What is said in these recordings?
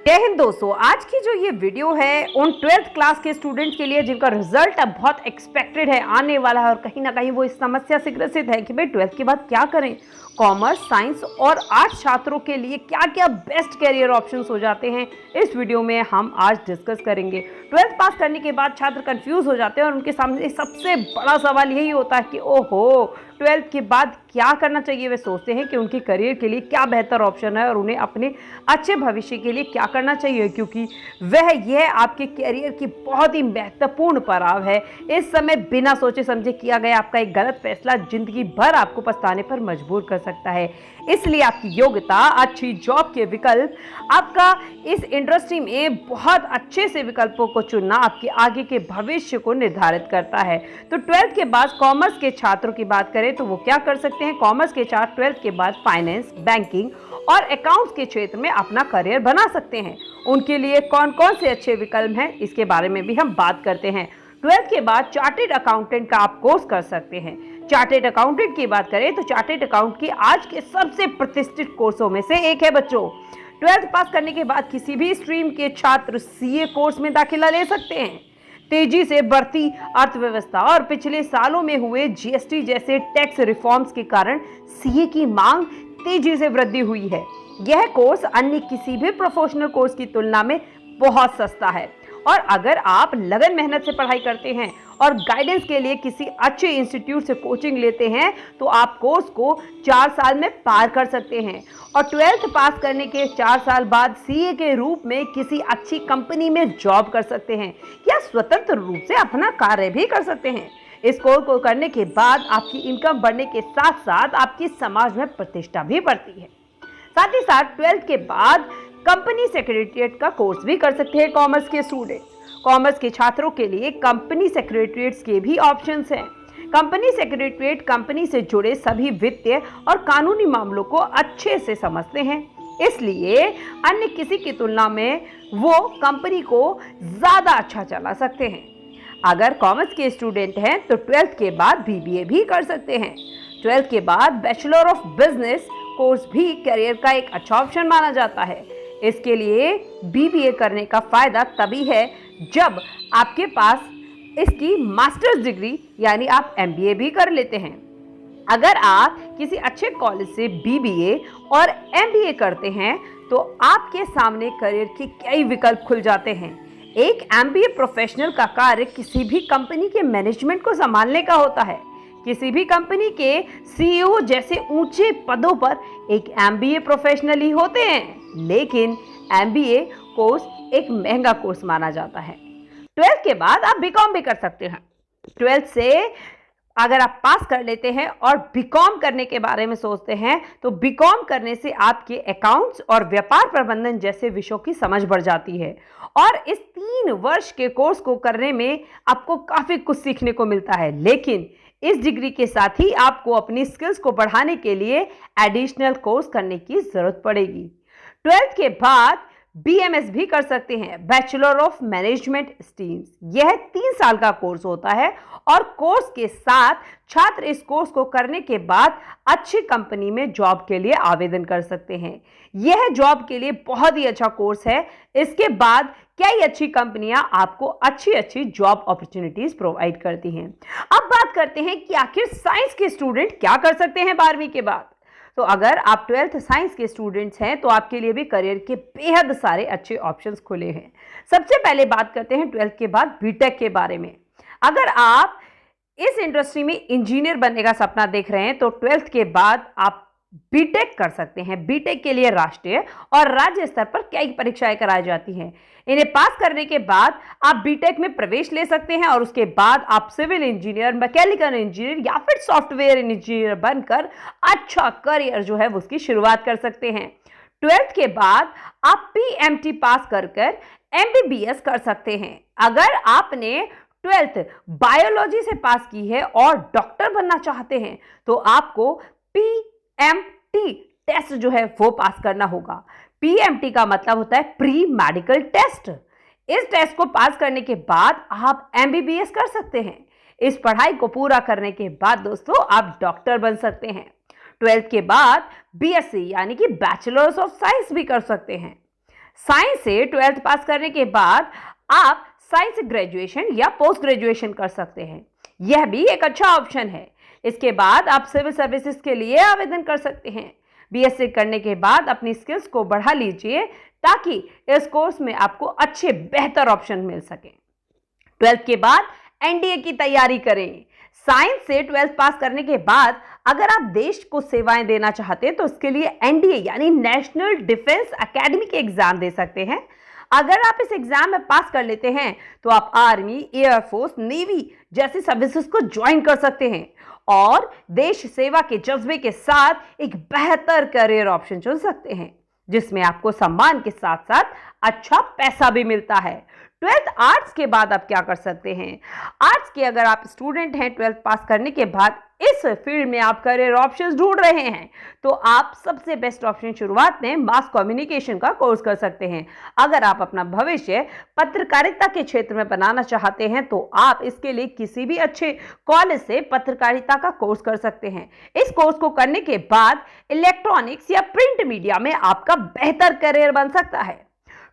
जय हिंद दोस्तों। आज की जो ये वीडियो है उन 12th क्लास के स्टूडेंट्स के लिए जिनका रिजल्ट अब बहुत एक्सपेक्टेड है, आने वाला है, और कहीं ना कहीं वो इस समस्या से ग्रसित है कि भाई 12th के बाद क्या करें। कॉमर्स, साइंस और आर्ट्स छात्रों के लिए क्या क्या बेस्ट कैरियर ऑप्शंस हो जाते हैं, इस वीडियो में हम आज डिस्कस करेंगे। 12th पास करने के बाद छात्र कंफ्यूज हो जाते हैं और उनके सामने सबसे बड़ा सवाल यही होता है कि ओहो 12th के बाद क्या करना चाहिए। वे सोचते हैं कि उनके करियर के लिए क्या बेहतर ऑप्शन है और उन्हें अपने अच्छे भविष्य के लिए क्या करना चाहिए, क्योंकि यह आपके करियर की बहुत ही महत्वपूर्ण पड़ाव है। इस समय बिना सोचे समझे किया गया आपका एक गलत फैसला जिंदगी भर आपको पछताने पर मजबूर कर सकता है। इसलिए आपकी योग्यता, अच्छी जॉब के विकल्प, आपका इस इंडस्ट्री में बहुत अच्छे से विकल्पों को चुनना आपके आगे के भविष्य को निर्धारित करता है। तो 12th के बाद कॉमर्स के छात्रों की बात करें तो वो क्या कर सकते हैं। कॉमर्स के छात्र 12th के बाद फाइनेंस, बैंकिंग और अकाउंट्स के क्षेत्र में अपना करियर बना सकते हैं। उनके लिए कौन कौन से अच्छे विकल्प हैं, इसके बारे में भी हम बात करते हैं। 12th के बाद चार्टेड अकाउंटेंट का आप कोर्स कर सकते हैं। चार्टेड अकाउंटेंट की बात करें तो चार्टेड अकाउंट की आज के सबसे प्रतिष्ठित कोर्सों में से एक है बच्चों। 12th पास करने के बाद किसी भी स्ट्रीम के छात्र सीए कोर्स में दाखिला ले सकते हैं। तेजी से बढ़ती अर्थव्यवस्था और पिछले सालों में हुए जीएसटी जैसे टैक्स रिफॉर्म्स के कारण सीए की मांग तेजी से वृद्धि हुई है। यह कोर्स अन्य किसी भी प्रोफेशनल कोर्स की तुलना में बहुत सस्ता है, और अगर आप लगन मेहनत से पढ़ाई करते हैं और गाइडेंस के लिए किसी अच्छे इंस्टीट्यूट से कोचिंग लेते हैं तो आप कोर्स को 4 साल में पार कर सकते हैं, और 12th पास करने के 4 साल बाद सीए के रूप में किसी अच्छी कंपनी में जॉब कर सकते हैं या स्वतंत्र रूप से अपना कार्य भी कर सकते हैं। इस कोर्स को करने के बाद आपकी इनकम बढ़ने के साथ साथ आपकी समाज में प्रतिष्ठा भी बढ़ती है। साथ ही साथ 12th के बाद कंपनी सेक्रेटरीट का कोर्स भी कर सकते हैं कॉमर्स के स्टूडेंट। कॉमर्स के छात्रों के लिए कंपनी सेक्रेटरीट्स के भी ऑप्शंस हैं। कंपनी सेक्रेटरीट कंपनी से जुड़े सभी वित्तीय और कानूनी मामलों को अच्छे से समझते हैं, इसलिए अन्य किसी की तुलना में वो कंपनी को ज़्यादा अच्छा चला सकते हैं। अगर कॉमर्स के स्टूडेंट हैं तो 12th के बाद बीबीए भी कर सकते हैं। 12th के बाद बैचलर ऑफ बिजनेस कोर्स भी करियर का एक अच्छा ऑप्शन माना जाता है। इसके लिए बीबीए करने का फायदा तभी है जब आपके पास इसकी मास्टर्स डिग्री यानी आप एमबीए भी कर लेते हैं। अगर आप किसी अच्छे कॉलेज से बीबीए और एमबीए करते हैं तो आपके सामने करियर के कई विकल्प खुल जाते हैं। एक एमबीए प्रोफेशनल का कार्य किसी भी कंपनी के मैनेजमेंट को संभालने का होता है। किसी भी कंपनी के सीईओ जैसे ऊंचे पदों पर एक एमबीए प्रोफेशनल ही होते हैं, लेकिन एमबीए कोर्स एक महंगा कोर्स माना जाता है। 12th के बाद आप बीकॉम भी कर सकते हैं। 12th से अगर आप पास कर लेते हैं और बीकॉम करने के बारे में सोचते हैं तो बीकॉम करने से आपके अकाउंट्स और व्यापार प्रबंधन जैसे विषयों की समझ बढ़ जाती है, और इस 3 वर्ष के कोर्स को करने में आपको काफ़ी कुछ सीखने को मिलता है। लेकिन इस डिग्री के साथ ही आपको अपनी स्किल्स को बढ़ाने के लिए एडिशनल कोर्स करने की जरूरत पड़ेगी। 12th के बाद बीएमएस भी कर सकते हैं, बैचलर ऑफ मैनेजमेंट स्ट्रीम्स। यह 3 साल का कोर्स होता है और कोर्स के साथ छात्र इस कोर्स को करने के बाद अच्छी कंपनी में जॉब के लिए आवेदन कर सकते हैं। यह जॉब के लिए बहुत ही अच्छा कोर्स है। इसके बाद कई अच्छी कंपनियां आपको अच्छी अच्छी जॉब अपॉर्चुनिटीज प्रोवाइड करती हैं। अब बात करते हैं कि आखिर साइंस के स्टूडेंट क्या कर सकते हैं 12वीं के बाद। तो अगर आप 12th साइंस के स्टूडेंट्स हैं तो आपके लिए भी करियर के बेहद सारे अच्छे ऑप्शंस खुले हैं। सबसे पहले बात करते हैं 12th के बाद बीटेक के बारे में। अगर आप इस इंडस्ट्री में इंजीनियर बनने का सपना देख रहे हैं तो 12th के बाद आप बीटेक कर सकते हैं। बीटेक के लिए राष्ट्रीय और राज्य स्तर पर कई परीक्षाएं कराई जाती हैं। इन्हें पास करने के बाद आप बीटेक में प्रवेश ले सकते हैं और उसके बाद आप सिविल इंजीनियर, मैकेनिकल इंजीनियर या फिर सॉफ्टवेयर इंजीनियर बनकर अच्छा करियर जो है उसकी शुरुआत कर सकते हैं। 12th के बाद आप पीएमटी पास कर एमबीबीएस कर सकते हैं। अगर आपने 12th बायोलॉजी से पास की है और डॉक्टर बनना चाहते हैं तो आपको पीएमटी टेस्ट जो है वो पास करना होगा। पीएमटी का मतलब होता है प्री मेडिकल टेस्ट। इस टेस्ट को पास करने के बाद आप एमबीबीएस कर सकते हैं। इस पढ़ाई को पूरा करने के बाद दोस्तों आप डॉक्टर बन सकते हैं। 12th के बाद बीएससी यानी कि बैचलर्स ऑफ साइंस भी कर सकते हैं। साइंस से 12th पास करने के बाद आप साइंस से ग्रेजुएशन या पोस्ट ग्रेजुएशन कर सकते हैं, यह भी एक अच्छा ऑप्शन है। इसके बाद आप सिविल सर्विसेज के लिए आवेदन कर सकते हैं। बीएससी करने के बाद अपनी स्किल्स को बढ़ा लीजिए ताकि इस कोर्स में आपको अच्छे बेहतर ऑप्शन मिल सके। 12th के बाद एनडीए की तैयारी करें। साइंस से 12th पास करने के बाद अगर आप देश को सेवाएं देना चाहते हैं तो इसके लिए एनडीए यानी नेशनल डिफेंस एकेडमी के एग्जाम दे सकते हैं। अगर आप इस एग्जाम में पास कर लेते हैं तो आप आर्मी, एयरफोर्स, नेवी जैसी सर्विसेज को ज्वाइन कर सकते हैं और देश सेवा के जज्बे के साथ एक बेहतर करियर ऑप्शन चुन सकते हैं, जिसमें आपको सम्मान के साथ साथ अच्छा पैसा भी मिलता है। 12th आर्ट्स के बाद आप क्या कर सकते हैं? आर्ट्स के अगर आप स्टूडेंट हैं, 12th पास करने के बाद इस फील्ड में आप करियर ऑप्शंस ढूंढ रहे हैं तो आप सबसे बेस्ट ऑप्शन शुरुआत में मास कम्युनिकेशन का कोर्स कर सकते हैं। अगर आप अपना भविष्य पत्रकारिता के क्षेत्र में बनाना चाहते हैं तो आप इसके लिए किसी भी अच्छे कॉलेज से पत्रकारिता का कोर्स कर सकते हैं। इस कोर्स को करने के बाद इलेक्ट्रॉनिक्स या प्रिंट मीडिया में आपका बेहतर करियर बन सकता है।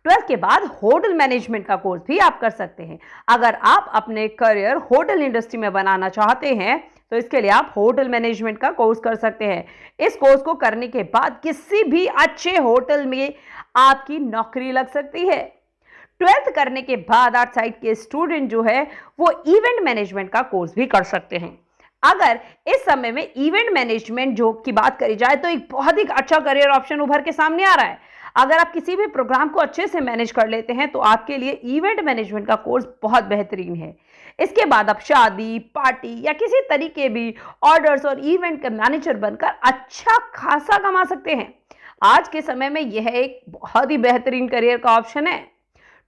12th के बाद होटल मैनेजमेंट का कोर्स भी आप कर सकते हैं। अगर आप अपने करियर होटल इंडस्ट्री में बनाना चाहते हैं तो इसके लिए आप होटल मैनेजमेंट का कोर्स कर सकते हैं। इस कोर्स को करने के बाद किसी भी अच्छे होटल में आपकी नौकरी लग सकती है। 12th करने के बाद आर्ट साइड के स्टूडेंट जो है वो इवेंट मैनेजमेंट का कोर्स भी कर सकते हैं। अगर इस समय में इवेंट मैनेजमेंट जो की बात करी जाए तो एक बहुत ही अच्छा करियर ऑप्शन उभर के सामने आ रहा है। अगर आप किसी भी प्रोग्राम को अच्छे से मैनेज कर लेते हैं तो आपके लिए इवेंट मैनेजमेंट का कोर्स बहुत बेहतरीन है। इसके बाद आप शादी, पार्टी या किसी तरीके भी ऑर्डर्स और इवेंट का मैनेजर बनकर अच्छा खासा कमा सकते हैं। आज के समय में यह एक बहुत ही बेहतरीन करियर का ऑप्शन है।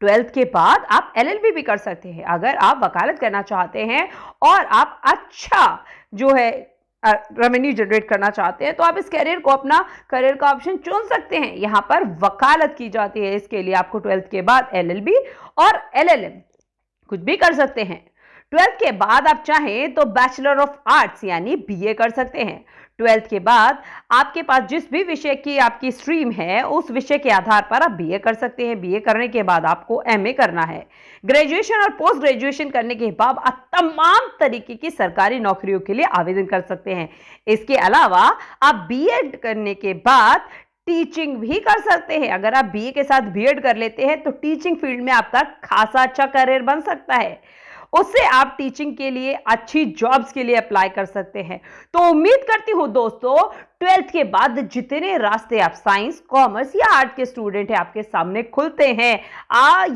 12th के बाद आप एलएलबी भी कर सकते हैं। अगर आप वकालत करना चाहते हैं और आप अच्छा जो है रेवेन्यू जनरेट करना चाहते हैं तो आप इस करियर को अपना करियर का ऑप्शन चुन सकते हैं। यहाँ पर वकालत की जाती है। इसके लिए आपको 12th के बाद एलएलबी और एलएलएम कुछ भी कर सकते हैं। 12th के बाद आप चाहें तो बैचलर ऑफ आर्ट्स यानी बीए कर सकते हैं। 12th के बाद आपके पास जिस भी विषय की आपकी स्ट्रीम है उस विषय के आधार पर आप बीए कर सकते हैं। बीए करने के बाद आपको एमए करना है। ग्रेजुएशन और पोस्ट ग्रेजुएशन करने के बाद आप तमाम तरीके की सरकारी नौकरियों के लिए आवेदन कर सकते हैं। इसके अलावा आप बीएड करने के बाद टीचिंग भी कर सकते हैं। अगर आप बीए के साथ बीएड कर लेते हैं तो टीचिंग फील्ड में आपका खासा अच्छा करियर बन सकता है। उससे आप टीचिंग के लिए अच्छी जॉब्स के लिए अप्लाई कर सकते हैं। तो उम्मीद करती हूं दोस्तों 12th के बाद जितने रास्ते आप साइंस, कॉमर्स या आर्ट के स्टूडेंट हैं आपके सामने खुलते हैं।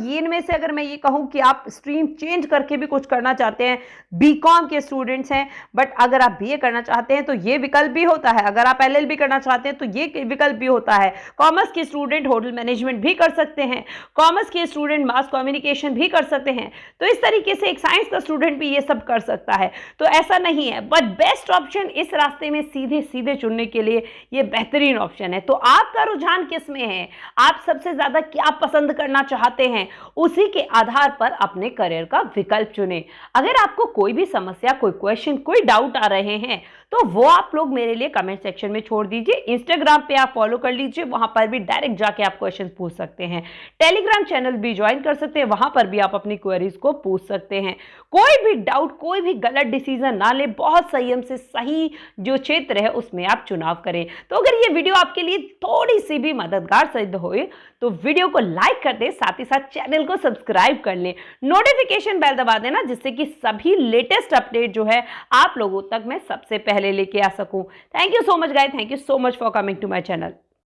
ये इनमें से अगर मैं ये कहूं कि आप स्ट्रीम चेंज करके भी कुछ करना चाहते हैं, बीकॉम के स्टूडेंट्स हैं, बट अगर आप बीए करना चाहते हैं तो ये विकल्प भी होता है। अगर आप एलएलबी करना चाहते हैं तो ये विकल्प भी होता है। कॉमर्स के स्टूडेंट होटल मैनेजमेंट भी कर सकते हैं। कॉमर्स के स्टूडेंट मास कम्युनिकेशन भी कर सकते हैं। तो इस तरीके से एक साइंस का स्टूडेंट भी ये सब कर सकता है। तो ऐसा नहीं है, बट बेस्ट ऑप्शन इस रास्ते में सीधे सीधे चुनने के लिए ये बेहतरीन ऑप्शन है। तो आपका रुझान किस में है? आप सबसे ज्यादा क्या पसंद करना चाहते हैं? उसी के आधार पर अपने करियर का विकल्प चुनें। अगर आपको कोई भी समस्या, कोई क्वेश्चन, कोई डाउट आ रहे हैं तो वो आप लोग मेरे लिए कमेंट सेक्शन में छोड़ दीजिए। इंस्टाग्राम पे आप फॉलो कर लीजिए, वहां पर भी डायरेक्ट जाके आप क्वेश्चन पूछ सकते हैं। टेलीग्राम चैनल भी ज्वाइन कर सकते हैं, वहां पर भी आप अपनी क्वेरीज को पूछ सकते हैं। कोई भी डाउट, कोई भी गलत डिसीजन ना ले, बहुत संयम से सही जो क्षेत्र है उसमें आप चुनाव करें। तो अगर ये वीडियो आपके लिए थोड़ी सी भी मददगार सिद्ध हुई तो वीडियो को लाइक कर दें, साथ ही साथ चैनल को सब्सक्राइब कर लें, नोटिफिकेशन बेल दबा देना जिससे कि सभी लेटेस्ट अपडेट जो है आप लोगों तक मैं सबसे पहले लेके आ सकूं। Thank you so much guys, thank you so much for coming to my channel.